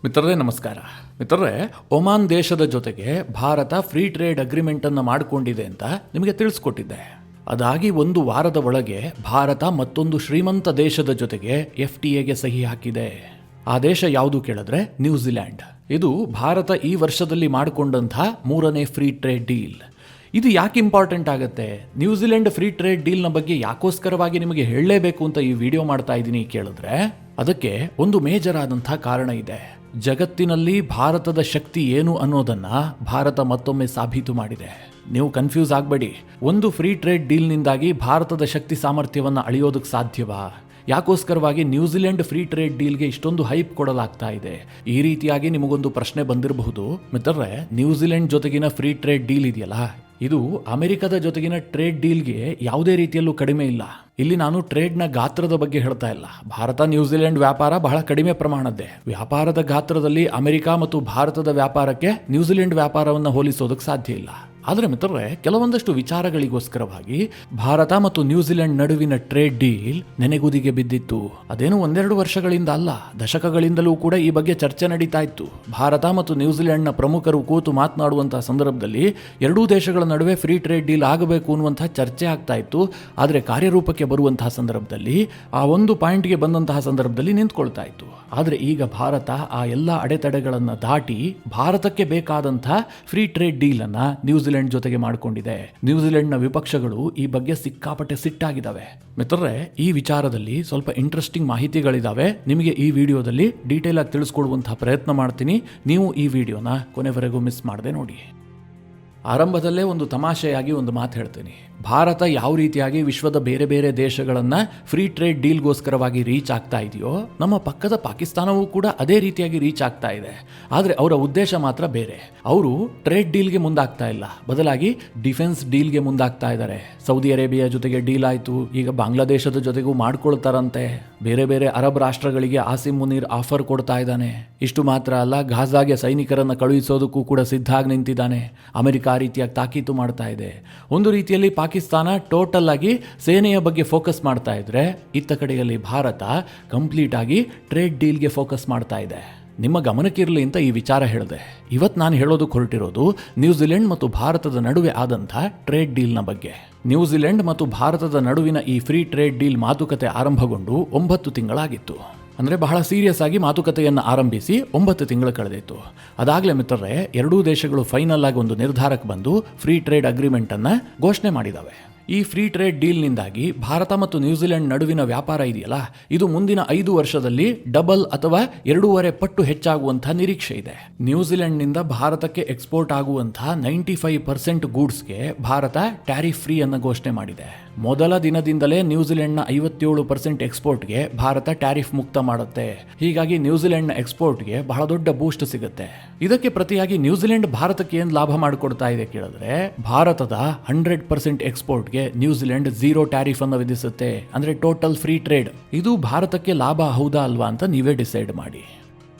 ಮಿತ್ರರೇ ನಮಸ್ಕಾರ. ಮಿತ್ರರೇ, ಒಮಾನ್ ದೇಶದ ಜೊತೆಗೆ ಭಾರತ ಫ್ರೀ ಟ್ರೇಡ್ ಅಗ್ರಿಮೆಂಟನ್ನು ಮಾಡಿಕೊಂಡಿದೆ ಅಂತ ನಿಮಗೆ ತಿಳಿಸ್ಕೊಟ್ಟಿದ್ದೆ. ಅದಾಗಿ ಒಂದು ವಾರದ ಒಳಗೆ ಭಾರತ ಮತ್ತೊಂದು ಶ್ರೀಮಂತ ದೇಶದ ಜೊತೆಗೆ FTAಗೆ ಸಹಿ ಹಾಕಿದೆ. ಆ ದೇಶ ಯಾವುದು ಕೇಳಿದ್ರೆ ನ್ಯೂಜಿಲೆಂಡ್. ಇದು ಭಾರತ ಈ ವರ್ಷದಲ್ಲಿ ಮಾಡಿಕೊಂಡಂಥ 3ನೇ ಫ್ರೀ ಟ್ರೇಡ್ ಡೀಲ್. ಇದು ಯಾಕೆ ಇಂಪಾರ್ಟೆಂಟ್ ಆಗುತ್ತೆ? ನ್ಯೂಜಿಲೆಂಡ್ ಫ್ರೀ ಟ್ರೇಡ್ ಡೀಲ್ನ ಬಗ್ಗೆ ಯಾಕೋಸ್ಕರವಾಗಿ ನಿಮಗೆ ಹೇಳಲೇಬೇಕು ಅಂತ ಈ ವಿಡಿಯೋ ಮಾಡ್ತಾ ಇದ್ದೀನಿ ಕೇಳಿದ್ರೆ, ಅದಕ್ಕೆ ಒಂದು ಮೇಜರ್ ಆದಂಥ ಕಾರಣ ಇದೆ. ಜಗತ್ತಿನಲ್ಲಿ ಭಾರತದ ಶಕ್ತಿ ಏನು ಅನ್ನೋದನ್ನ ಭಾರತ ಮತ್ತೊಮ್ಮೆ ಸಾಬೀತು ಮಾಡಿದೆ. ನೀವು ಕನ್ಫ್ಯೂಸ್ ಆಗಬೇಡಿ. ಒಂದು ಫ್ರೀ ಟ್ರೇಡ್ ಡೀಲ್ನಿಂದಾಗಿ ಭಾರತದ ಶಕ್ತಿ ಸಾಮರ್ಥ್ಯವನ್ನು ಅಳೆಯೋದಕ್ಕೆ ಸಾಧ್ಯವಾ? ಯಾಕೋಸ್ಕರವಾಗಿ ನ್ಯೂಜಿಲೆಂಡ್ ಫ್ರೀ ಟ್ರೇಡ್ ಡೀಲ್ಗೆ ಇಷ್ಟೊಂದು ಹೈಪ್ ಕೊಡಲಾಗ್ತಾ ಇದೆ? ಈ ರೀತಿಯಾಗಿ ನಿಮಗೊಂದು ಪ್ರಶ್ನೆ ಬಂದಿರಬಹುದು. ಮಿತ್ರರೇ, ನ್ಯೂಜಿಲೆಂಡ್ ಜೊತೆಗಿನ ಫ್ರೀ ಟ್ರೇಡ್ ಡೀಲ್ ಇದೆಯಲ್ಲ, ಇದು ಅಮೆರಿಕದ ಜೊತೆಗಿನ ಟ್ರೇಡ್ ಡೀಲ್ಗೆ ಯಾವುದೇ ರೀತಿಯಲ್ಲೂ ಕಡಿಮೆ ಇಲ್ಲ. ಇಲ್ಲಿ ನಾನು ಟ್ರೇಡ್ನ ಗಾತ್ರದ ಬಗ್ಗೆ ಹೇಳ್ತಾ ಇಲ್ಲ. ಭಾರತ ನ್ಯೂಜಿಲೆಂಡ್ ವ್ಯಾಪಾರ ಬಹಳ ಕಡಿಮೆ ಪ್ರಮಾಣದ್ದೇ. ವ್ಯಾಪಾರದ ಗಾತ್ರದಲ್ಲಿ ಅಮೆರಿಕ ಮತ್ತು ಭಾರತದ ವ್ಯಾಪಾರಕ್ಕೆ ನ್ಯೂಜಿಲೆಂಡ್ ವ್ಯಾಪಾರವನ್ನು ಹೋಲಿಸೋದಕ್ಕೆ ಸಾಧ್ಯ ಇಲ್ಲ. ಆದರೆ ಮಿತ್ರರೇ, ಕೆಲವೊಂದಷ್ಟು ವಿಚಾರಗಳಿಗೋಸ್ಕರವಾಗಿ ಭಾರತ ಮತ್ತು ನ್ಯೂಜಿಲೆಂಡ್ ನಡುವಿನ ಟ್ರೇಡ್ ಡೀಲ್ ನೆನೆಗುದಿಗೆ ಬಿದ್ದಿತ್ತು. ಅದೇನು ಒಂದೆರಡು ವರ್ಷಗಳಿಂದ ಅಲ್ಲ, ದಶಕಗಳಿಂದಲೂ ಕೂಡ ಈ ಬಗ್ಗೆ ಚರ್ಚೆ ನಡೀತಾ ಇತ್ತು. ಭಾರತ ಮತ್ತು ನ್ಯೂಜಿಲೆಂಡ್ನ ಪ್ರಮುಖರು ಕೂತು ಮಾತನಾಡುವಂತಹ ಸಂದರ್ಭದಲ್ಲಿ ಎರಡೂ ದೇಶಗಳ ನಡುವೆ ಫ್ರೀ ಟ್ರೇಡ್ ಡೀಲ್ ಆಗಬೇಕು ಅನ್ನುವಂತಹ ಚರ್ಚೆ ಆಗ್ತಾ ಇತ್ತು. ಆದರೆ ಕಾರ್ಯರೂಪಕ್ಕೆ ಬರುವಂತಹ ಸಂದರ್ಭದಲ್ಲಿ, ಆ ಒಂದು ಪಾಯಿಂಟ್ಗೆ ಬಂದಂತಹ ಸಂದರ್ಭದಲ್ಲಿ ನಿಂತ್ಕೊಳ್ತಾ ಇತ್ತು. ಆದರೆ ಈಗ ಭಾರತ ಆ ಎಲ್ಲ ಅಡೆತಡೆಗಳನ್ನು ದಾಟಿ ಭಾರತಕ್ಕೆ ಬೇಕಾದಂಥ ಫ್ರೀ ಟ್ರೇಡ್ ಡೀಲ್ ಅನ್ನ ನ್ಯೂಜಿಲೆಂಡ್ ಜೊತೆಗೆ ಮಾಡಿಕೊಂಡಿದೆ. ನ್ಯೂಜಿಲೆಂಡ್ನ ವಿಪಕ್ಷಗಳು ಈ ಬಗ್ಗೆ ಸಿಕ್ಕಾಪಟ್ಟೆ ಸಿಟ್ಟಾಗಿದ್ದಾವೆ. ಮಿತ್ರರೇ, ಈ ವಿಚಾರದಲ್ಲಿ ಸ್ವಲ್ಪ ಇಂಟ್ರೆಸ್ಟಿಂಗ್ ಮಾಹಿತಿಗಳಿದಾವೆ. ನಿಮಗೆ ಈ ವಿಡಿಯೋದಲ್ಲಿ ಡೀಟೇಲ್ ಆಗಿ ತಿಳಿಸ್ಕೊಡುವಂತಹ ಪ್ರಯತ್ನ ಮಾಡ್ತೀನಿ. ನೀವು ಈ ವಿಡಿಯೋನ ಕೊನೆವರೆಗೂ ಮಿಸ್ ಮಾಡದೆ ನೋಡಿ. ಆರಂಭದಲ್ಲೇ ಒಂದು ತಮಾಷೆಯಾಗಿ ಒಂದು ಮಾತು ಹೇಳ್ತೀನಿ. ಭಾರತ ಯಾವ ರೀತಿಯಾಗಿ ವಿಶ್ವದ ಬೇರೆ ಬೇರೆ ದೇಶಗಳನ್ನು ಫ್ರೀ ಟ್ರೇಡ್ ಡೀಲ್ಗೋಸ್ಕರವಾಗಿ ರೀಚ್ ಆಗ್ತಾ ಇದೆಯೋ, ನಮ್ಮ ಪಕ್ಕದ ಪಾಕಿಸ್ತಾನವೂ ಕೂಡ ಅದೇ ರೀತಿಯಾಗಿ ರೀಚ್ ಆಗ್ತಾ ಇದೆ. ಆದರೆ ಅವರ ಉದ್ದೇಶ ಮಾತ್ರ ಬೇರೆ. ಅವರು ಟ್ರೇಡ್ ಡೀಲ್ಗೆ ಮುಂದಾಗ್ತಾ ಇಲ್ಲ, ಬದಲಾಗಿ ಡಿಫೆನ್ಸ್ ಡೀಲ್ಗೆ ಮುಂದಾಗ್ತಾ ಇದ್ದಾರೆ. ಸೌದಿ ಅರೇಬಿಯಾ ಜೊತೆಗೆ ಡೀಲ್ ಆಯಿತು, ಈಗ ಬಾಂಗ್ಲಾದೇಶದ ಜೊತೆಗೂ ಮಾಡ್ಕೊಳ್ತಾರಂತೆ. ಬೇರೆ ಬೇರೆ ಅರಬ್ ರಾಷ್ಟ್ರಗಳಿಗೆ ಆಸಿಮ್ ಮುನೀರ್ ಆಫರ್ ಕೊಡ್ತಾ ಇದ್ದಾನೆ. ಇಷ್ಟು ಮಾತ್ರ ಅಲ್ಲ, ಗಾಜಾಗೆ ಸೈನಿಕರನ್ನು ಕಳುಹಿಸೋದಕ್ಕೂ ಕೂಡ ಸಿದ್ಧ ಆಗಿ ನಿಂತಿದ್ದಾನೆ. ಅಮೆರಿಕ ಆ ರೀತಿಯಾಗಿ ತಾಕೀತು ಮಾಡ್ತಾ ಇದೆ. ಒಂದು ರೀತಿಯಲ್ಲಿ ಪಾಕಿಸ್ತಾನ ಟೋಟಲ್ ಆಗಿ ಸೇನೆಯ ಬಗ್ಗೆ ಫೋಕಸ್ ಮಾಡ್ತಾ ಇದ್ರೆ, ಇತ್ತ ಕಡೆಯಲ್ಲಿ ಭಾರತ ಕಂಪ್ಲೀಟ್ ಆಗಿ ಟ್ರೇಡ್ ಡೀಲ್ಗೆ ಫೋಕಸ್ ಮಾಡ್ತಾ ಇದೆ. ನಿಮ್ಮ ಗಮನಕ್ಕಿರಲಿ ಅಂತ ಈ ವಿಚಾರ ಹೇಳಿದೆ. ಇವತ್ತು ನಾನು ಹೇಳೋದಕ್ಕೆ ಹೊರಟಿರೋದು ನ್ಯೂಜಿಲೆಂಡ್ ಮತ್ತು ಭಾರತದ ನಡುವೆ ಆದಂಥ ಟ್ರೇಡ್ ಡೀಲ್ನ ಬಗ್ಗೆ. ನ್ಯೂಜಿಲೆಂಡ್ ಮತ್ತು ಭಾರತದ ನಡುವಿನ ಈ ಫ್ರೀ ಟ್ರೇಡ್ ಡೀಲ್ ಮಾತುಕತೆ ಆರಂಭಗೊಂಡು 9 ತಿಂಗಳಾಗಿತ್ತು. ಅಂದರೆ ಬಹಳ ಸೀರಿಯಸ್ ಆಗಿ ಮಾತುಕತೆಯನ್ನು ಆರಂಭಿಸಿ 9 ತಿಂಗಳು ಕಳೆದಿತ್ತು. ಅದಾಗಲೇ ಮಿತ್ರರೇ, ಎರಡೂ ದೇಶಗಳು ಫೈನಲ್ ಆಗಿ ಒಂದು ನಿರ್ಧಾರಕ್ಕೆ ಬಂದು ಫ್ರೀ ಟ್ರೇಡ್ ಅಗ್ರಿಮೆಂಟನ್ನು ಘೋಷಣೆ ಮಾಡಿದ್ದಾವೆ. ಈ ಫ್ರೀ ಟ್ರೇಡ್ ಡೀಲ್ನಿಂದಾಗಿ ಭಾರತ ಮತ್ತು ನ್ಯೂಜಿಲೆಂಡ್ ನಡುವಿನ ವ್ಯಾಪಾರ ಇದೆಯಲ್ಲ, ಇದು ಮುಂದಿನ 5 ವರ್ಷದಲ್ಲಿ ಡಬಲ್ ಅಥವಾ 2.5 ಪಟ್ಟು ಹೆಚ್ಚಾಗುವಂತಹ ನಿರೀಕ್ಷೆ ಇದೆ. ನ್ಯೂಜಿಲೆಂಡ್ನಿಂದ ಭಾರತಕ್ಕೆ ಎಕ್ಸ್ಪೋರ್ಟ್ ಆಗುವಂತಹ 95% ಗೂಡ್ಸ್ಗೆ ಭಾರತ ಟ್ಯಾರಿಫ್ ಫ್ರೀ ಅನ್ನು ಘೋಷಣೆ ಮಾಡಿದೆ. ಮೊದಲ ದಿನದಿಂದಲೇ ನ್ಯೂಜಿಲೆಂಡ್ನ 57% ಎಕ್ಸ್ಪೋರ್ಟ್ಗೆ ಭಾರತ ಟ್ಯಾರಿಫ್ ಮುಕ್ತ ಮಾಡುತ್ತೆ. ಹೀಗಾಗಿ ನ್ಯೂಜಿಲೆಂಡ್ನ ಎಕ್ಸ್ಪೋರ್ಟ್ಗೆ ಬಹಳ ದೊಡ್ಡ ಬೂಸ್ಟ್ ಸಿಗುತ್ತೆ. ಇದಕ್ಕೆ ಪ್ರತಿಯಾಗಿ ನ್ಯೂಜಿಲೆಂಡ್ ಭಾರತಕ್ಕೆ ಏನು ಲಾಭ ಮಾಡಿಕೊಡ್ತಾ ಇದೆ ಕೇಳಿದ್ರೆ, ಭಾರತದ 100% ಎಕ್ಸ್ಪೋರ್ಟ್ಗೆ ನ್ಯೂಜಿಲೆಂಡ್ 0 ಟ್ಯಾರಿಫ್ ಅನ್ನು ವಿಧಿಸುತ್ತೆ. ಅಂದ್ರೆ ಟೋಟಲ್ ಫ್ರೀ ಟ್ರೇಡ್. ಇದು ಭಾರತಕ್ಕೆ ಲಾಭ ಹೌದಾ ಅಲ್ವಾ ಅಂತ ನೀವೇ ಡಿಸೈಡ್ ಮಾಡಿ.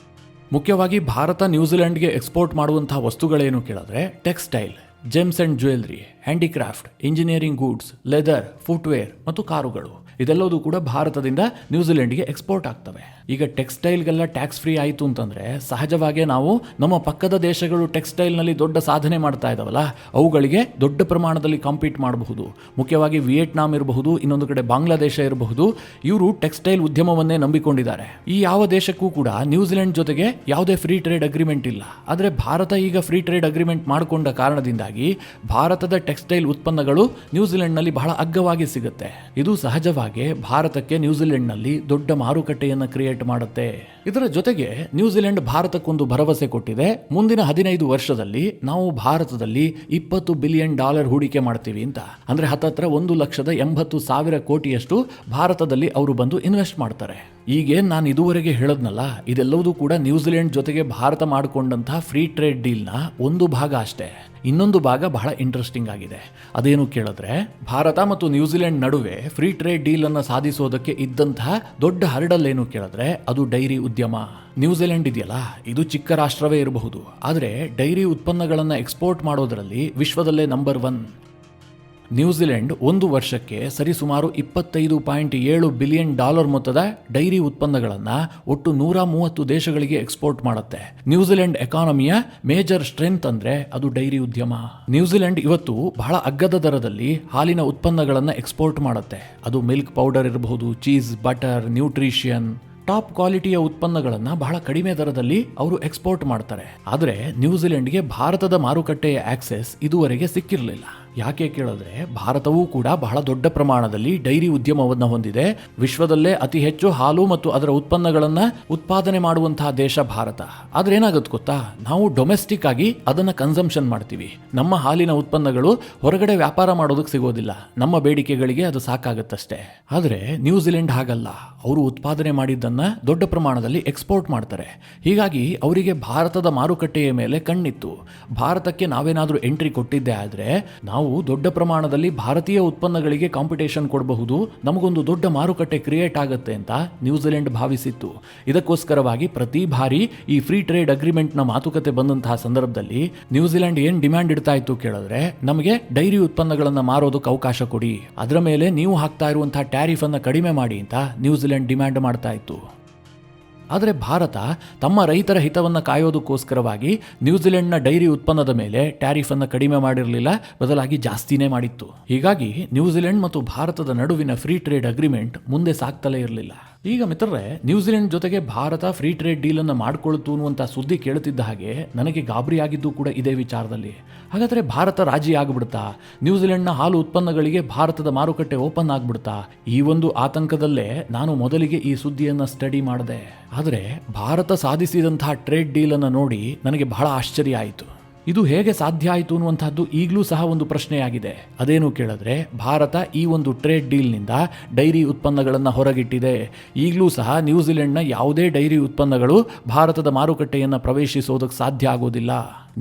ಮುಖ್ಯವಾಗಿ ಭಾರತ ನ್ಯೂಜಿಲೆಂಡ್ಗೆ ಎಕ್ಸ್ಪೋರ್ಟ್ ಮಾಡುವಂತಹ ವಸ್ತುಗಳೇನು ಕೇಳಿದ್ರೆ, textile, gems and jewellery, handicraft, engineering goods, leather, footwear ಮತ್ತು ಕಾರುಗಳು, ಇದೆಲ್ಲವೂ ಕೂಡ ಭಾರತದಿಂದ ನ್ಯೂಜಿಲೆಂಡ್ಗೆ ಎಕ್ಸ್ಪೋರ್ಟ್ ಆಗ್ತವೆ. ಈಗ ಟೆಕ್ಸ್ಟೈಲ್ಗೆಲ್ಲ ಟ್ಯಾಕ್ಸ್ ಫ್ರೀ ಆಯಿತು ಅಂತಂದರೆ, ಸಹಜವಾಗಿ ನಾವು ನಮ್ಮ ಪಕ್ಕದ ದೇಶಗಳು ಟೆಕ್ಸ್ಟೈಲ್ನಲ್ಲಿ ದೊಡ್ಡ ಸಾಧನೆ ಮಾಡ್ತಾ ಇದ್ದಾವಲ್ಲ, ಅವುಗಳಿಗೆ ದೊಡ್ಡ ಪ್ರಮಾಣದಲ್ಲಿ ಕಾಂಪೀಟ್ ಮಾಡಬಹುದು. ಮುಖ್ಯವಾಗಿ ವಿಯೆಟ್ನಾಂ ಇರಬಹುದು, ಇನ್ನೊಂದು ಕಡೆ ಬಾಂಗ್ಲಾದೇಶ ಇರಬಹುದು. ಇವರು ಟೆಕ್ಸ್ಟೈಲ್ ಉದ್ಯಮವನ್ನೇ ನಂಬಿಕೊಂಡಿದ್ದಾರೆ. ಈ ಯಾವ ದೇಶಕ್ಕೂ ಕೂಡ ನ್ಯೂಜಿಲೆಂಡ್ ಜೊತೆಗೆ ಯಾವುದೇ ಫ್ರೀ ಟ್ರೇಡ್ ಅಗ್ರಿಮೆಂಟ್ ಇಲ್ಲ. ಆದರೆ ಭಾರತ ಈಗ ಫ್ರೀ ಟ್ರೇಡ್ ಅಗ್ರಿಮೆಂಟ್ ಮಾಡಿಕೊಂಡ ಕಾರಣದಿಂದಾಗಿ ಭಾರತದ ಟೆಕ್ಸ್ಟೈಲ್ ಉತ್ಪನ್ನಗಳು ನ್ಯೂಜಿಲೆಂಡ್ನಲ್ಲಿ ಬಹಳ ಅಗ್ಗವಾಗಿ ಸಿಗುತ್ತೆ. ಇದು ಸಹಜವಾಗಿ ಭಾರತಕ್ಕೆ ನ್ಯೂಜಿಲೆಂಡ್ನಲ್ಲಿ ದೊಡ್ಡ ಮಾರುಕಟ್ಟೆಯನ್ನು ಕ್ರಿಯೇಟ್ ಮಾಡುತ್ತೆ. ಇದರ ಜೊತೆಗೆ ನ್ಯೂಜಿಲೆಂಡ್ ಭಾರತಕ್ಕೊಂದು ಭರವಸೆ ಕೊಟ್ಟಿದೆ. ಮುಂದಿನ 15 ವರ್ಷದಲ್ಲಿ ನಾವು ಭಾರತದಲ್ಲಿ $20 ಬಿಲಿಯನ್ ಹೂಡಿಕೆ ಮಾಡ್ತೀವಿ ಅಂತ. ಅಂದ್ರೆ ಹತ್ತತ್ರ 1,80,000 ಕೋಟಿಯಷ್ಟು ಭಾರತದಲ್ಲಿ ಅವರು ಬಂದು ಇನ್ವೆಸ್ಟ್ ಮಾಡ್ತಾರೆ. ಈಗೇನು ನಾನು ಇದುವರೆಗೆ ಹೇಳದ್ನಲ್ಲ, ಇದೆಲ್ಲವೂ ಕೂಡ ನ್ಯೂಜಿಲೆಂಡ್ ಜೊತೆಗೆ ಭಾರತ ಮಾಡಿಕೊಂಡಂತಹ ಫ್ರೀ ಟ್ರೇಡ್ ಡೀಲ್ನ ಒಂದು ಭಾಗ ಅಷ್ಟೇ. ಇನ್ನೊಂದು ಭಾಗ ಬಹಳ ಇಂಟ್ರೆಸ್ಟಿಂಗ್ ಆಗಿದೆ. ಅದೇನು ಕೇಳಿದ್ರೆ, ಭಾರತ ಮತ್ತು ನ್ಯೂಜಿಲೆಂಡ್ ನಡುವೆ ಫ್ರೀ ಟ್ರೇಡ್ ಡೀಲ್ ಅನ್ನು ಸಾಧಿಸೋದಕ್ಕೆ ಇದ್ದಂತಹ ದೊಡ್ಡ ಹರ್ಡಲ್ ಏನು ಕೇಳಿದ್ರೆ, ಅದು ಡೈರಿ ಉದ್ಯಮ. ನ್ಯೂಜಿಲೆಂಡ್ ಇದೆಯಲ್ಲ, ಇದು ಚಿಕ್ಕ ರಾಷ್ಟ್ರವೇ ಇರಬಹುದು, ಆದರೆ ಡೈರಿ ಉತ್ಪನ್ನಗಳನ್ನು ಎಕ್ಸ್ಪೋರ್ಟ್ ಮಾಡೋದರಲ್ಲಿ ವಿಶ್ವದಲ್ಲೇ ನಂಬರ್ 1. ನ್ಯೂಜಿಲೆಂಡ್ ಒಂದು ವರ್ಷಕ್ಕೆ ಸರಿಸುಮಾರು $25.7 ಬಿಲಿಯನ್ ಮೊತ್ತದ ಡೈರಿ ಉತ್ಪನ್ನಗಳನ್ನು ಒಟ್ಟು 130 ದೇಶಗಳಿಗೆ ಎಕ್ಸ್ಪೋರ್ಟ್ ಮಾಡುತ್ತೆ. ನ್ಯೂಜಿಲೆಂಡ್ ಎಕಾನಮಿಯ ಮೇಜರ್ ಸ್ಟ್ರೆಂತ್ ಅಂದ್ರೆ ಅದು ಡೈರಿ ಉದ್ಯಮ. ನ್ಯೂಜಿಲೆಂಡ್ ಇವತ್ತು ಬಹಳ ಅಗ್ಗದ ದರದಲ್ಲಿ ಹಾಲಿನ ಉತ್ಪನ್ನಗಳನ್ನು ಎಕ್ಸ್ಪೋರ್ಟ್ ಮಾಡುತ್ತೆ. ಅದು ಮಿಲ್ಕ್ ಪೌಡರ್ ಇರಬಹುದು, ಚೀಸ್, ಬಟರ್, ನ್ಯೂಟ್ರಿಷಿಯನ್, ಟಾಪ್ ಕ್ವಾಲಿಟಿಯ ಉತ್ಪನ್ನಗಳನ್ನು ಬಹಳ ಕಡಿಮೆ ದರದಲ್ಲಿ ಅವರು ಎಕ್ಸ್ಪೋರ್ಟ್ ಮಾಡ್ತಾರೆ. ಆದರೆ ನ್ಯೂಜಿಲೆಂಡ್ಗೆ ಭಾರತದ ಮಾರುಕಟ್ಟೆಯ ಆಕ್ಸೆಸ್ ಇದುವರೆಗೆ ಸಿಕ್ಕಿರಲಿಲ್ಲ. ಯಾಕೆ ಕೇಳಿದ್ರೆ ಭಾರತವೂ ಕೂಡ ಬಹಳ ದೊಡ್ಡ ಪ್ರಮಾಣದಲ್ಲಿ ಡೈರಿ ಉದ್ಯಮವನ್ನು ಹೊಂದಿದೆ. ವಿಶ್ವದಲ್ಲೇ ಅತಿ ಹೆಚ್ಚು ಹಾಲು ಮತ್ತು ಅದರ ಉತ್ಪನ್ನಗಳನ್ನು ಉತ್ಪಾದನೆ ಮಾಡುವಂತಹ ದೇಶ ಭಾರತ. ಆದ್ರೆ ಏನಾಗುತ್ತೆ ಗೊತ್ತಾ, ನಾವು ಡೊಮೆಸ್ಟಿಕ್ ಆಗಿ ಅದನ್ನ ಕನ್ಸಂಪ್ಷನ್ ಮಾಡ್ತೀವಿ. ನಮ್ಮ ಹಾಲಿನ ಉತ್ಪನ್ನಗಳು ಹೊರಗಡೆ ವ್ಯಾಪಾರ ಮಾಡೋದಕ್ಕೆ ಸಿಗೋದಿಲ್ಲ. ನಮ್ಮ ಬೇಡಿಕೆಗಳಿಗೆ ಅದು ಸಾಕಾಗುತ್ತಷ್ಟೇ. ಆದ್ರೆ ನ್ಯೂಜಿಲೆಂಡ್ ಹಾಗಲ್ಲ. ಅವರು ಉತ್ಪಾದನೆ ಮಾಡಿದ್ದನ್ನ ದೊಡ್ಡ ಪ್ರಮಾಣದಲ್ಲಿ ಎಕ್ಸ್ಪೋರ್ಟ್ ಮಾಡ್ತಾರೆ. ಹೀಗಾಗಿ ಅವರಿಗೆ ಭಾರತದ ಮಾರುಕಟ್ಟೆಯ ಮೇಲೆ ಕಣ್ಣಿತ್ತು. ಭಾರತಕ್ಕೆ ನಾವೇನಾದ್ರೂ ಎಂಟ್ರಿ ಕೊಟ್ಟಿದ್ದೆ ಆದ್ರೆ ನಾವು ದೊಡ್ಡ ಪ್ರಮಾಣದಲ್ಲಿ ಭಾರತೀಯ ಉತ್ಪನ್ನಗಳಿಗೆ ಕಾಂಪಿಟೇಷನ್ ಕೊಡಬಹುದು, ನಮಗೊಂದು ದೊಡ್ಡ ಮಾರುಕಟ್ಟೆ ಕ್ರಿಯೇಟ್ ಆಗುತ್ತೆ ಅಂತ ನ್ಯೂಜಿಲೆಂಡ್ ಭಾವಿಸಿತ್ತು. ಇದಕ್ಕೋಸ್ಕರವಾಗಿ ಪ್ರತಿ ಬಾರಿ ಈ ಫ್ರೀ ಟ್ರೇಡ್ ಅಗ್ರಿಮೆಂಟ್ನ ಮಾತುಕತೆ ಬಂದಂತಹ ಸಂದರ್ಭದಲ್ಲಿ ನ್ಯೂಜಿಲೆಂಡ್ ಏನ್ ಡಿಮ್ಯಾಂಡ್ ಇಡ್ತಾ ಇತ್ತು ಕೇಳಿದ್ರೆ, ನಮಗೆ ಡೈರಿ ಉತ್ಪನ್ನಗಳನ್ನು ಮಾರೋದಕ್ಕೆ ಅವಕಾಶ ಕೊಡಿ, ಅದರ ಮೇಲೆ ನೀವು ಹಾಕ್ತಾ ಇರುವಂತಹ ಟ್ಯಾರಿಫ್ ಅನ್ನು ಕಡಿಮೆ ಮಾಡಿ ಅಂತ ನ್ಯೂಜಿಲೆಂಡ್ ಡಿಮ್ಯಾಂಡ್ ಮಾಡ್ತಾ ಇತ್ತು. ಆದರೆ ಭಾರತ ತಮ್ಮ ರೈತರ ಹಿತವನ್ನು ಕಾಯೋದಕ್ಕೋಸ್ಕರವಾಗಿ ನ್ಯೂಜಿಲೆಂಡ್ನ ಡೈರಿ ಉತ್ಪನ್ನದ ಮೇಲೆ ಟ್ಯಾರಿಫ್ ಅನ್ನು ಕಡಿಮೆ ಮಾಡಿರಲಿಲ್ಲ, ಬದಲಾಗಿ ಜಾಸ್ತಿನೇ ಮಾಡಿತ್ತು. ಹೀಗಾಗಿ ನ್ಯೂಜಿಲೆಂಡ್ ಮತ್ತು ಭಾರತದ ನಡುವಿನ ಫ್ರೀ ಟ್ರೇಡ್ ಅಗ್ರಿಮೆಂಟ್ ಮುಂದೆ ಸಾಗ್ತಲೇ ಇರಲಿಲ್ಲ. ಈಗ ಮಿತ್ರರೇ, ನ್ಯೂಜಿಲೆಂಡ್ ಜೊತೆಗೆ ಭಾರತ ಫ್ರೀ ಟ್ರೇಡ್ ಡೀಲ್ ಅನ್ನು ಮಾಡಿಕೊಳ್ತು ಅನ್ನುವಂಥ ಸುದ್ದಿ ಕೇಳುತ್ತಿದ್ದ ಹಾಗೆ ನನಗೆ ಗಾಬರಿ ಆಗಿದ್ದು ಕೂಡ ಇದೇ ವಿಚಾರದಲ್ಲಿ. ಹಾಗಾದರೆ ಭಾರತ ರಾಜಿ ಆಗ್ಬಿಡ್ತಾ? ನ್ಯೂಜಿಲೆಂಡ್ನ ಹಾಲು ಉತ್ಪನ್ನಗಳಿಗೆ ಭಾರತದ ಮಾರುಕಟ್ಟೆ ಓಪನ್ ಆಗ್ಬಿಡ್ತಾ? ಈ ಒಂದು ಆತಂಕದಲ್ಲೇ ನಾನು ಮೊದಲಿಗೆ ಈ ಸುದ್ದಿಯನ್ನು ಸ್ಟಡಿ ಮಾಡಿದೆ. ಆದರೆ ಭಾರತ ಸಾಧಿಸಿದಂತಹ ಟ್ರೇಡ್ ಡೀಲ್ ಅನ್ನು ನೋಡಿ ನನಗೆ ಬಹಳ ಆಶ್ಚರ್ಯ ಆಯಿತು. ಇದು ಹೇಗೆ ಸಾಧ್ಯ ಆಯಿತು ಅನ್ನುವಂಥದ್ದು ಈಗಲೂ ಸಹ ಒಂದು ಪ್ರಶ್ನೆಯಾಗಿದೆ. ಅದೇನು ಕೇಳಿದ್ರೆ, ಭಾರತ ಈ ಒಂದು ಟ್ರೇಡ್ ಡೀಲ್ನಿಂದ ಡೈರಿ ಉತ್ಪನ್ನಗಳನ್ನು ಹೊರಗಿಟ್ಟಿದೆ. ಈಗಲೂ ಸಹ ನ್ಯೂಜಿಲೆಂಡ್ನ ಯಾವುದೇ ಡೈರಿ ಉತ್ಪನ್ನಗಳು ಭಾರತದ ಮಾರುಕಟ್ಟೆಯನ್ನು ಪ್ರವೇಶಿಸೋದಕ್ಕೆ ಸಾಧ್ಯ ಆಗೋದಿಲ್ಲ.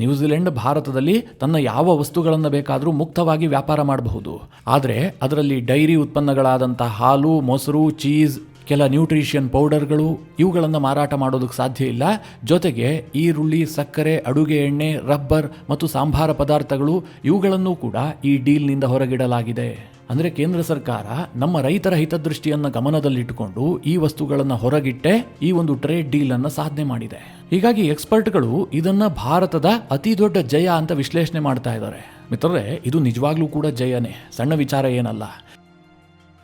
ನ್ಯೂಜಿಲೆಂಡ್ ಭಾರತದಲ್ಲಿ ತನ್ನ ಯಾವ ವಸ್ತುಗಳನ್ನು ಬೇಕಾದರೂ ಮುಕ್ತವಾಗಿ ವ್ಯಾಪಾರ ಮಾಡಬಹುದು. ಆದರೆ ಅದರಲ್ಲಿ ಡೈರಿ ಉತ್ಪನ್ನಗಳಾದಂಥ ಹಾಲು, ಮೊಸರು, ಚೀಸ್, ಕೆಲ ನ್ಯೂಟ್ರಿಷಿಯನ್ ಪೌಡರ್ಗಳು ಇವುಗಳನ್ನು ಮಾರಾಟ ಮಾಡೋದಕ್ಕೆ ಸಾಧ್ಯ ಇಲ್ಲ. ಜೊತೆಗೆ ಈರುಳ್ಳಿ, ಸಕ್ಕರೆ, ಅಡುಗೆ ಎಣ್ಣೆ, ರಬ್ಬರ್ ಮತ್ತು ಸಾಂಬಾರ ಪದಾರ್ಥಗಳು ಇವುಗಳನ್ನು ಕೂಡ ಈ ಡೀಲ್ನಿಂದ ಹೊರಗಿಡಲಾಗಿದೆ. ಅಂದರೆ ಕೇಂದ್ರ ಸರ್ಕಾರ ನಮ್ಮ ರೈತರ ಹಿತದೃಷ್ಟಿಯನ್ನು ಗಮನದಲ್ಲಿಟ್ಟುಕೊಂಡು ಈ ವಸ್ತುಗಳನ್ನು ಹೊರಗಿಟ್ಟೆ ಈ ಒಂದು ಟ್ರೇಡ್ ಡೀಲ್ ಅನ್ನು ಸಾಧನೆ ಮಾಡಿದೆ. ಹೀಗಾಗಿ ಎಕ್ಸ್ಪರ್ಟ್ಗಳು ಇದನ್ನ ಭಾರತದ ಅತಿ ದೊಡ್ಡ ಜಯ ಅಂತ ವಿಶ್ಲೇಷಣೆ ಮಾಡ್ತಾ ಇದ್ದಾರೆ. ಮಿತ್ರರೇ, ಇದು ನಿಜವಾಗ್ಲೂ ಕೂಡ ಜಯನೇ, ಸಣ್ಣ ವಿಚಾರ ಏನಲ್ಲ.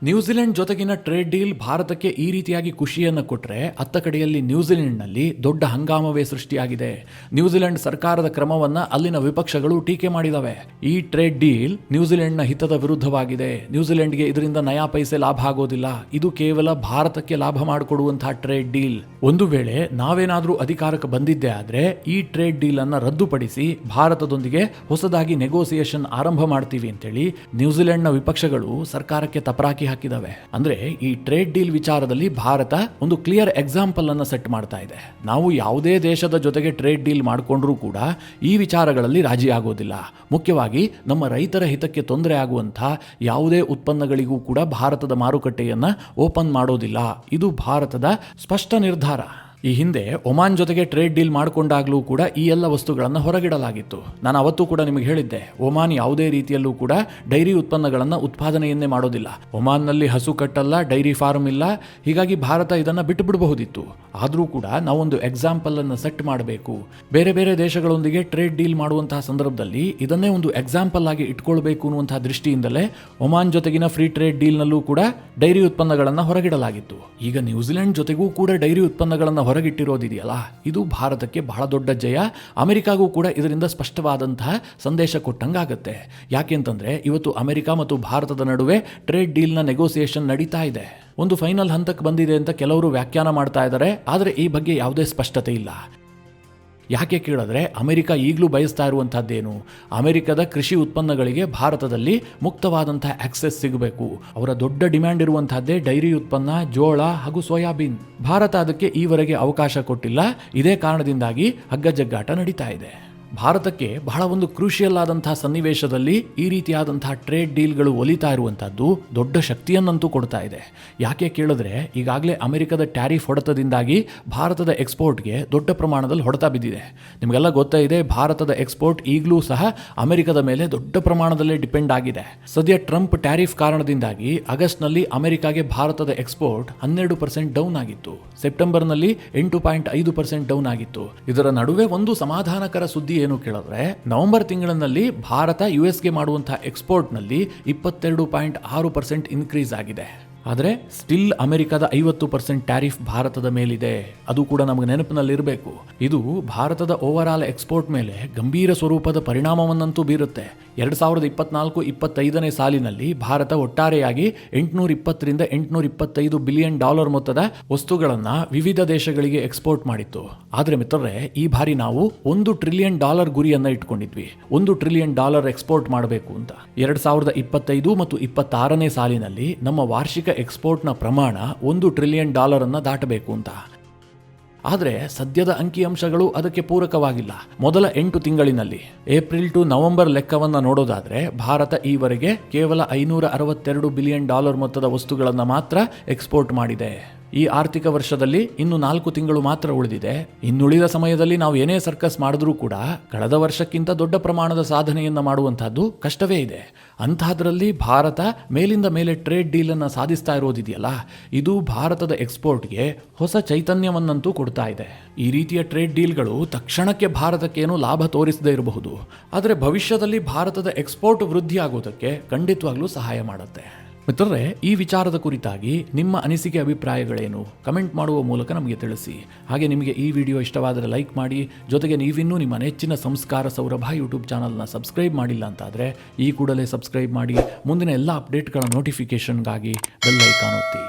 ನ್ಯೂಜಿಲೆಂಡ್ ಜೊತೆಗಿನ ಟ್ರೇಡ್ ಡೀಲ್ ಭಾರತಕ್ಕೆ ಈ ರೀತಿಯಾಗಿ ಖುಷಿಯನ್ನು ಕೊಟ್ಟರೆ, ಅತ್ತ ಕಡೆಯಲ್ಲಿ ನ್ಯೂಜಿಲೆಂಡ್ನಲ್ಲಿ ದೊಡ್ಡ ಹಂಗಾಮವೇ ಸೃಷ್ಟಿಯಾಗಿದೆ. ನ್ಯೂಜಿಲೆಂಡ್ ಸರ್ಕಾರದ ಕ್ರಮವನ್ನು ಅಲ್ಲಿನ ವಿಪಕ್ಷಗಳು ಟೀಕೆ ಮಾಡಿದವೆ. ಈ ಟ್ರೇಡ್ ಡೀಲ್ ನ್ಯೂಜಿಲೆಂಡ್ನ ಹಿತದ ವಿರುದ್ಧವಾಗಿದೆ. ನ್ಯೂಜಿಲೆಂಡ್ಗೆ ಇದರಿಂದ ನಯಾ ಪೈಸೆ ಲಾಭ ಆಗೋದಿಲ್ಲ. ಇದು ಕೇವಲ ಭಾರತಕ್ಕೆ ಲಾಭ ಮಾಡಿಕೊಡುವಂತಹ ಟ್ರೇಡ್ ಡೀಲ್. ಒಂದು ವೇಳೆ ನಾವೇನಾದರೂ ಅಧಿಕಾರಕ್ಕೆ ಬಂದಿದ್ದೆ ಆದರೆ ಈ ಟ್ರೇಡ್ ಡೀಲ್ ಅನ್ನು ರದ್ದುಪಡಿಸಿ ಭಾರತದೊಂದಿಗೆ ಹೊಸದಾಗಿ ನೆಗೋಸಿಯೇಷನ್ ಆರಂಭ ಮಾಡ್ತೀವಿ ಅಂತೇಳಿ ನ್ಯೂಜಿಲೆಂಡ್ನ ವಿಪಕ್ಷಗಳು ಸರ್ಕಾರಕ್ಕೆ ತಪರಾಕಿ ಹಾಕಿದವೆ. ಅಂದ್ರೆ ಈ ಟ್ರೇಡ್ ಡೀಲ್ ವಿಚಾರದಲ್ಲಿ ಭಾರತ ಒಂದು ಕ್ಲಿಯರ್ ಎಕ್ಸಾಂಪಲ್ ಅನ್ನು ಸೆಟ್ ಮಾಡ್ತಾ ಇದೆ. ನಾವು ಯಾವುದೇ ದೇಶದ ಜೊತೆಗೆ ಟ್ರೇಡ್ ಡೀಲ್ ಮಾಡಿಕೊಂಡ್ರೂ ಕೂಡ ಈ ವಿಚಾರಗಳಲ್ಲಿ ರಾಜಿ ಆಗೋದಿಲ್ಲ. ಮುಖ್ಯವಾಗಿ ನಮ್ಮ ರೈತರ ಹಿತಕ್ಕೆ ತೊಂದರೆ ಆಗುವಂತಹ ಯಾವುದೇ ಉತ್ಪನ್ನಗಳಿಗೂ ಕೂಡ ಭಾರತದ ಮಾರುಕಟ್ಟೆಯನ್ನ ಓಪನ್ ಮಾಡೋದಿಲ್ಲ. ಇದು ಭಾರತದ ಸ್ಪಷ್ಟ ನಿರ್ಧಾರ. ಈ ಹಿಂದೆ ಒಮಾನ್ ಜೊತೆಗೆ ಟ್ರೇಡ್ ಡೀಲ್ ಮಾಡಿಕೊಂಡಾಗ್ಲೂ ಕೂಡ ಈ ಎಲ್ಲ ವಸ್ತುಗಳನ್ನು ಹೊರಗಿಡಲಾಗಿತ್ತು. ನಾನು ಅವತ್ತು ಕೂಡ ನಿಮಗೆ ಹೇಳಿದ್ದೆ, ಒಮಾನ್ ಯಾವುದೇ ರೀತಿಯಲ್ಲೂ ಕೂಡ ಡೈರಿ ಉತ್ಪನ್ನಗಳನ್ನು ಉತ್ಪಾದನೆಯನ್ನೇ ಮಾಡೋದಿಲ್ಲ. ಒಮಾನ್ನಲ್ಲಿ ಹಸು ಕಟ್ಟಲ್ಲ, ಡೈರಿ ಫಾರ್ಮ್ ಇಲ್ಲ. ಹೀಗಾಗಿ ಭಾರತ ಇದನ್ನು ಬಿಟ್ಟು ಬಿಡಬಹುದಿತ್ತು. ಆದರೂ ಕೂಡ ನಾವೊಂದು ಎಕ್ಸಾಂಪಲ್ ಅನ್ನು ಸೆಟ್ ಮಾಡಬೇಕು. ಬೇರೆ ಬೇರೆ ದೇಶಗಳೊಂದಿಗೆ ಟ್ರೇಡ್ ಡೀಲ್ ಮಾಡುವಂತಹ ಸಂದರ್ಭದಲ್ಲಿ ಇದನ್ನೇ ಒಂದು ಎಕ್ಸಾಂಪಲ್ ಆಗಿ ಇಟ್ಕೊಳ್ಬೇಕು ಅನ್ನುವಂತಹ ದೃಷ್ಟಿಯಿಂದಲೇ ಒಮಾನ್ ಜೊತೆಗಿನ ಫ್ರೀ ಟ್ರೇಡ್ ಡೀಲ್ನಲ್ಲೂ ಕೂಡ ಡೈರಿ ಉತ್ಪನ್ನಗಳನ್ನು ಹೊರಗಿಡಲಾಗಿತ್ತು. ಈಗ ನ್ಯೂಜಿಲೆಂಡ್ ಜೊತೆಗೂ ಕೂಡ ಡೈರಿ ಉತ್ಪನ್ನಗಳನ್ನು ಹೊರಗಿಟ್ಟಿರೋದಿದೆಯಲ್ಲ, ಇದು ಭಾರತಕ್ಕೆ ಬಹಳ ದೊಡ್ಡ ಜಯ. ಅಮೆರಿಕಾಗೂ ಕೂಡ ಇದರಿಂದ ಸ್ಪಷ್ಟವಾದಂತಹ ಸಂದೇಶ ಕೊಟ್ಟಂಗಾಗತ್ತೆ. ಯಾಕೆಂತಂದ್ರೆ ಇವತ್ತು ಅಮೆರಿಕ ಮತ್ತು ಭಾರತದ ನಡುವೆ ಟ್ರೇಡ್ ಡೀಲ್ನ ನೆಗೋಸಿಯೇಷನ್ ನಡೀತಾ ಇದೆ. ಒಂದು ಫೈನಲ್ ಹಂತಕ್ಕೆ ಬಂದಿದೆ ಅಂತ ಕೆಲವರು ವ್ಯಾಖ್ಯಾನ ಮಾಡ್ತಾ ಇದ್ದಾರೆ. ಆದರೆ ಈ ಬಗ್ಗೆ ಯಾವುದೇ ಸ್ಪಷ್ಟತೆ ಇಲ್ಲ. ಯಾಕೆ ಕೇಳಿದ್ರೆ, ಅಮೆರಿಕ ಈಗಲೂ ಬಯಸ್ತಾ ಇರುವಂತಹದ್ದೇನು, ಅಮೆರಿಕದ ಕೃಷಿ ಉತ್ಪನ್ನಗಳಿಗೆ ಭಾರತದಲ್ಲಿ ಮುಕ್ತವಾದಂತಹ ಆಕ್ಸೆಸ್ ಸಿಗಬೇಕು. ಅವರ ದೊಡ್ಡ ಡಿಮ್ಯಾಂಡ್ ಇರುವಂತಹದ್ದೇ ಡೈರಿ ಉತ್ಪನ್ನ, ಜೋಳ ಹಾಗೂ ಸೋಯಾಬೀನ್. ಭಾರತ ಅದಕ್ಕೆ ಈವರೆಗೆ ಅವಕಾಶ ಕೊಟ್ಟಿಲ್ಲ. ಇದೇ ಕಾರಣದಿಂದಾಗಿ ಹಗ್ಗಜಗ್ಗಾಟ ನಡೀತಾ ಇದೆ. ಭಾರತಕ್ಕೆ ಬಹಳ ಒಂದು ಕ್ರೂಷಿಯಲ್ ಆದಂತಹ ಸನ್ನಿವೇಶದಲ್ಲಿ ಈ ರೀತಿಯಾದಂತಹ ಟ್ರೇಡ್ ಡೀಲ್ಗಳು ಒಲಿತಾ ಇರುವಂತಹದ್ದು ದೊಡ್ಡ ಶಕ್ತಿಯನ್ನಂತೂ ಕೊಡ್ತಾ ಇದೆ. ಯಾಕೆ ಕೇಳಿದ್ರೆ ಈಗಾಗಲೇ ಅಮೆರಿಕದ ಟ್ಯಾರಿಫ್ ಹೊಡೆತದಿಂದಾಗಿ ಭಾರತದ ಎಕ್ಸ್ಪೋರ್ಟ್ಗೆ ದೊಡ್ಡ ಪ್ರಮಾಣದಲ್ಲಿ ಹೊಡೆತ ಬಿದ್ದಿದೆ. ನಿಮಗೆಲ್ಲ ಗೊತ್ತಾ ಇದೆ, ಭಾರತದ ಎಕ್ಸ್ಪೋರ್ಟ್ ಈಗಲೂ ಸಹ ಅಮೆರಿಕದ ಮೇಲೆ ದೊಡ್ಡ ಪ್ರಮಾಣದಲ್ಲಿ ಡಿಪೆಂಡ್ ಆಗಿದೆ. ಸದ್ಯ ಟ್ರಂಪ್ ಟ್ಯಾರಿಫ್ ಕಾರಣದಿಂದಾಗಿ ಆಗಸ್ಟ್ನಲ್ಲಿ ಅಮೆರಿಕಾಗೆ ಭಾರತದ ಎಕ್ಸ್ಪೋರ್ಟ್ 12% ಡೌನ್ ಆಗಿತ್ತು. ಸೆಪ್ಟೆಂಬರ್ನಲ್ಲಿ 8.5% ಡೌನ್ ಆಗಿತ್ತು. ಇದರ ನಡುವೆ ಒಂದು ಸಮಾಧಾನಕರ ಸುದ್ದಿ ಏನು ಕೇಳಿದ್ರೆ, ನವೆಂಬರ್ ತಿಂಗಳಿನಲ್ಲಿ ಭಾರತ ಯುಎಸ್ಗೆ ಮಾಡುವಂತಹ ಎಕ್ಸ್ಪೋರ್ಟ್ನಲ್ಲಿ 22.6% ಇನ್ಕ್ರೀಸ್ ಆಗಿದೆ. ಆದರೆ ಸ್ಟಿಲ್ ಅಮೆರಿಕದ 50% ಟ್ಯಾರಿಫ್ ಭಾರತದ ಮೇಲಿದೆ. ಅದು ಕೂಡ ನಮಗೆ ನೆನಪಿನಲ್ಲಿರಬೇಕು. ಇದು ಭಾರತದ ಓವರ್ ಆಲ್ ಎಕ್ಸ್ಪೋರ್ಟ್ ಮೇಲೆ ಗಂಭೀರ ಸ್ವರೂಪದ ಪರಿಣಾಮವನ್ನಂತೂ ಬೀರುತ್ತೆ. 2024-25 ಸಾಲಿನಲ್ಲಿ ಭಾರತ ಒಟ್ಟಾರೆಯಾಗಿ $820 ರಿಂದ $825 ಬಿಲಿಯನ್ ಮೊತ್ತದ ವಸ್ತುಗಳನ್ನು ವಿವಿಧ ದೇಶಗಳಿಗೆ ಎಕ್ಸ್ಪೋರ್ಟ್ ಮಾಡಿತ್ತು. ಆದರೆ ಮಿತ್ರರೇ, ಈ ಬಾರಿ ನಾವು $1 ಟ್ರಿಲಿಯನ್ ಗುರಿಯನ್ನ ಇಟ್ಕೊಂಡಿದ್ವಿ. $1 ಟ್ರಿಲಿಯನ್ ಎಕ್ಸ್ಪೋರ್ಟ್ ಮಾಡಬೇಕು ಅಂತ. 2025 ಮತ್ತು 26 ಸಾಲಿನಲ್ಲಿ ನಮ್ಮ ವಾರ್ಷಿಕ ಎಕ್ಸ್ಪೋರ್ಟ್ನ ಪ್ರಮಾಣ $1 ಟ್ರಿಲಿಯನ್ ಅನ್ನ ದಾಟಬೇಕು ಅಂತ. ಆದರೆ ಸದ್ಯದ ಅಂಕಿಅಂಶಗಳು ಅದಕ್ಕೆ ಪೂರಕವಾಗಿಲ್ಲ. ಮೊದಲ 8 ತಿಂಗಳಿನಲ್ಲಿ ಏಪ್ರಿಲ್ ಟು ನವೆಂಬರ್ ಲೆಕ್ಕವನ್ನು ನೋಡೋದಾದ್ರೆ ಭಾರತ ಈವರೆಗೆ ಕೇವಲ $562 ಬಿಲಿಯನ್ ಮೊತ್ತದ ವಸ್ತುಗಳನ್ನು ಮಾತ್ರ ಎಕ್ಸ್ಪೋರ್ಟ್ ಮಾಡಿದೆ. ಈ ಆರ್ಥಿಕ ವರ್ಷದಲ್ಲಿ ಇನ್ನು 4 ತಿಂಗಳು ಮಾತ್ರ ಉಳಿದಿದೆ. ಇನ್ನುಳಿದ ಸಮಯದಲ್ಲಿ ನಾವು ಏನೇ ಸರ್ಕಸ್ ಮಾಡಿದ್ರೂ ಕೂಡ ಕಳೆದ ವರ್ಷಕ್ಕಿಂತ ದೊಡ್ಡ ಪ್ರಮಾಣದ ಸಾಧನೆಯನ್ನ ಮಾಡುವಂತಹದ್ದು ಕಷ್ಟವೇ ಇದೆ. ಅಂತಹದ್ರಲ್ಲಿ ಭಾರತ ಮೇಲಿಂದ ಮೇಲೆ ಟ್ರೇಡ್ ಡೀಲ್ ಅನ್ನ ಸಾಧಿಸ್ತಾ ಇರೋದಿದೆಯಲ್ಲ, ಇದು ಭಾರತದ ಎಕ್ಸ್ಪೋರ್ಟ್ಗೆ ಹೊಸ ಚೈತನ್ಯವನ್ನಂತೂ ಕೊಡ್ತಾ ಇದೆ. ಈ ರೀತಿಯ ಟ್ರೇಡ್ ಡೀಲ್ಗಳು ತಕ್ಷಣಕ್ಕೆ ಭಾರತಕ್ಕೇನು ಲಾಭ ತೋರಿಸದೇ ಇರಬಹುದು, ಆದರೆ ಭವಿಷ್ಯದಲ್ಲಿ ಭಾರತದ ಎಕ್ಸ್ಪೋರ್ಟ್ ವೃದ್ಧಿ ಆಗೋದಕ್ಕೆ ಖಂಡಿತವಾಗ್ಲೂ ಸಹಾಯ ಮಾಡುತ್ತೆ. ಮಿತ್ರರೇ, ಈ ವಿಚಾರದ ಕುರಿತಾಗಿ ನಿಮ್ಮ ಅನಿಸಿಕೆ ಅಭಿಪ್ರಾಯಗಳೇನು ಕಮೆಂಟ್ ಮಾಡುವ ಮೂಲಕ ನಮಗೆ ತಿಳಿಸಿ. ಹಾಗೆ ನಿಮಗೆ ಈ ವಿಡಿಯೋ ಇಷ್ಟವಾದರೆ ಲೈಕ್ ಮಾಡಿ. ಜೊತೆಗೆ ನೀವಿನ್ನೂ ನಿಮ್ಮ ನೆಚ್ಚಿನ ಸಂಸ್ಕಾರ ಸೌರಭ ಯೂಟ್ಯೂಬ್ ಚಾನಲ್ನ ಸಬ್ಸ್ಕ್ರೈಬ್ ಮಾಡಿಲ್ಲ ಅಂತಾದರೆ ಈ ಕೂಡಲೇ ಸಬ್ಸ್ಕ್ರೈಬ್ ಮಾಡಿ. ಮುಂದಿನ ಎಲ್ಲ ಅಪ್ಡೇಟ್ಗಳ ನೋಟಿಫಿಕೇಷನ್ಗಾಗಿ ಬೆಲ್ ಐಕಾನ್ ಒತ್ತಿ.